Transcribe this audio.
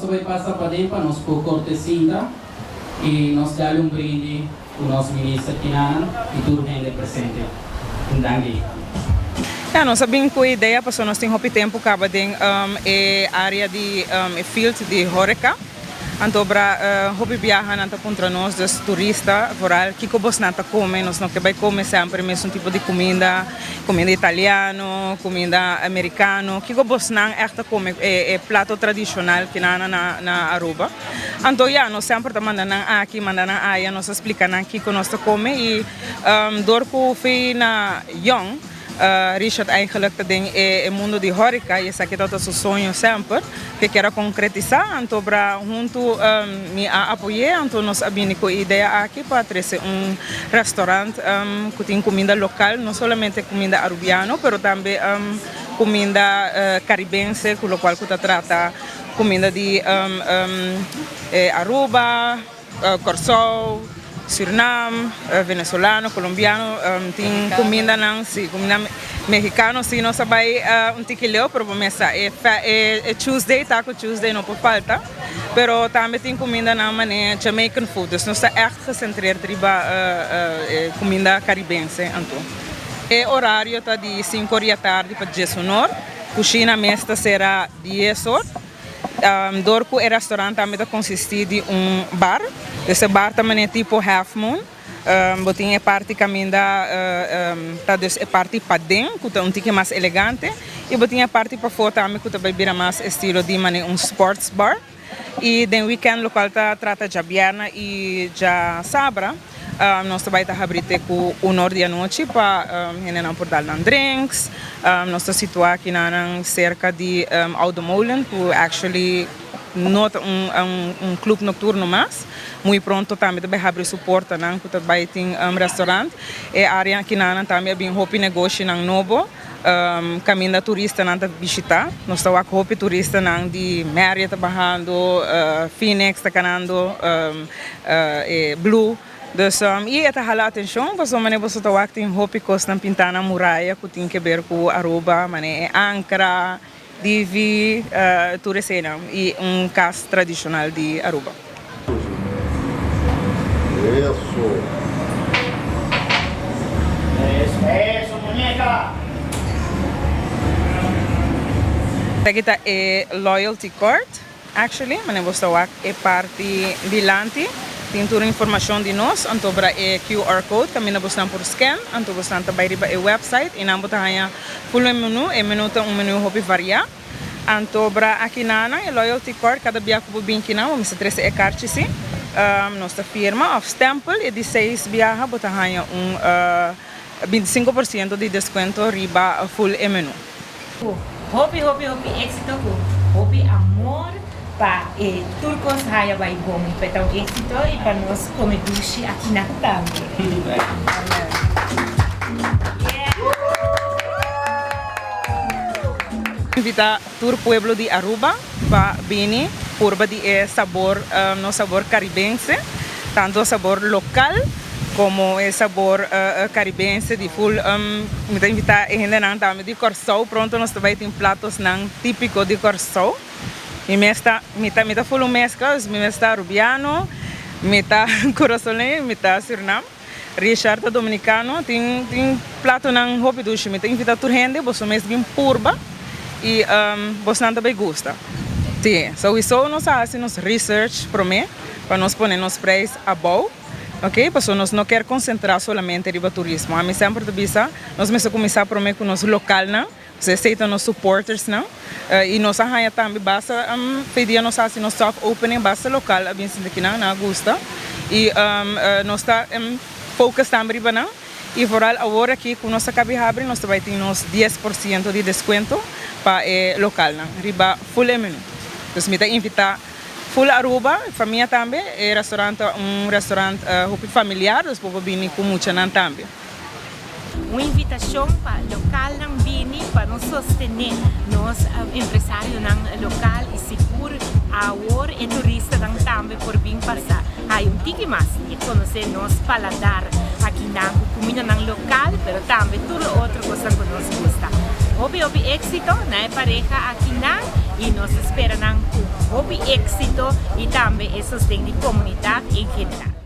vai passar para dentro, nós por cortesia e nós dá um brinde para o nosso ministro Kinan e tudo rende presente. Danke. Nós sabemos que a ideia para nós temos tempo acaba de área de field de Horeca. Então, para viajar nanta contra nós, dos turistas, foral, que nós nanta come, nós não queremos comer sempre mesmo tipo de comida italiano, comida americano, que nós não echt come é prato tradicional que na Aruba. Então, nós sempre mandamos aqui, mandamos aí, nós explicamos aqui que nós come e door que fui na Young. Richard eigenlijk é mundo de horeca e esse aqui é o seu sonho sempre que quer concretizar então para junto me apoiar então nós abrimos com a ideia aqui para trazer restaurante que tem comida local não somente comida arubiana mas também comida caribense com o qual que trata comida de Aruba, Corsol, Suriname, venezuelano, colombiano, tem comida não, sim, comida mexicano, sim, não sabe tiquilho, provavelmente é Tuesday, Taco Tuesday não por falta, pero também tem comida não, mané Jamaican food, dus nós está echt gecentrado riba comida caribense, então. O horário está de 5 da tarde para 10 horas, cozinha mesta será 10 horas. Dorco e restaurante também consiste de bar. Esse bar também é tipo Half Moon. Botinha parte caminho da parte para dentro, que é um tique mais elegante. E botinha parte para fora também, que também vira mais estilo de sports bar. E no weekend local trata de Biana e já Sabra. Nós também abrimos com 1 hora da noite para por dar drinks. Nós estamos situados aqui cerca de Oudemolen, que actually não é clube noturno mais. Muito pronto também abrir suporte, que também tem restaurante. E a área aqui também é bem hopi negócio novo. Caminho da turista para visitar. Nós estamos com hopi turista de Marriott trabalhando, Phoenix trabalhando, Blue. Dus e esta hala atenção, mas o mané você está aqui em hopi costa na pintana muralha que tem que ver com Aruba, mané Ankara, Divi, Turecena e casa tradicional de Aruba. Eso, muñeca. Aqui está loyalty card, actually, mané você está aqui parte dilante. Tem toda a informação de nós, então para o QR Code, que nós estamos por scan, então você também riba o website, e nós temos full menu, e menu tem menu hobby variar. Então para aqui na loyalty card, cada dia que vem aqui na, vamos trazer a carta sim, nossa firma, of stempel, e de 6 viaja, você tem 25% de desconto riba full menu. Hobby, éxito, hobby, amor. Para turcos haya vai bom para o êxito e para nós comer sushi aqui na também. Invita todo o pueblo de Aruba para vir purba de sabor, no sabor caribense, tanto sabor local como o sabor caribense de full. Me invita a gente também de Corsol, pronto nós também tem pratos típicos de Corsol. E meta full mescla, meta arubiano, meta corazolense, meta Suriname. Richard dominicano, tem prato nang hopi dushi, meta invita tur gente, você mesmo bem purba e você não também gosta. Sim, so isso nós fazemos research para nós pôr nos preços above, ok? Porque nós não queremos concentrar somente no turismo. A mim sempre bisa, nós mesmo começar a prometer com nós local não. Você aceita nos supporters, não? E nós arranha também basta pedir nós assim no soft opening basta local, a bem que não gosta. E nós está focus também não. E foral agora aqui com nossa cabe abre nós também tem nos 10% de desconto para local, não? Riba full menu. Então me invitar full Aruba, família também, restaurante restaurante familiar, nós podemos vir com muita não também. Uma invitação para o local não Bini para nos sostener nos empresários local e seguro agora e turista também por vir passar. Há tique mais e conhecer nos paladar aqui na comida local, mas também tudo outra coisa que nos gusta. Hobby éxito na pareja aqui e nós esperamos um bom êxito e também esses de comunidade em geral.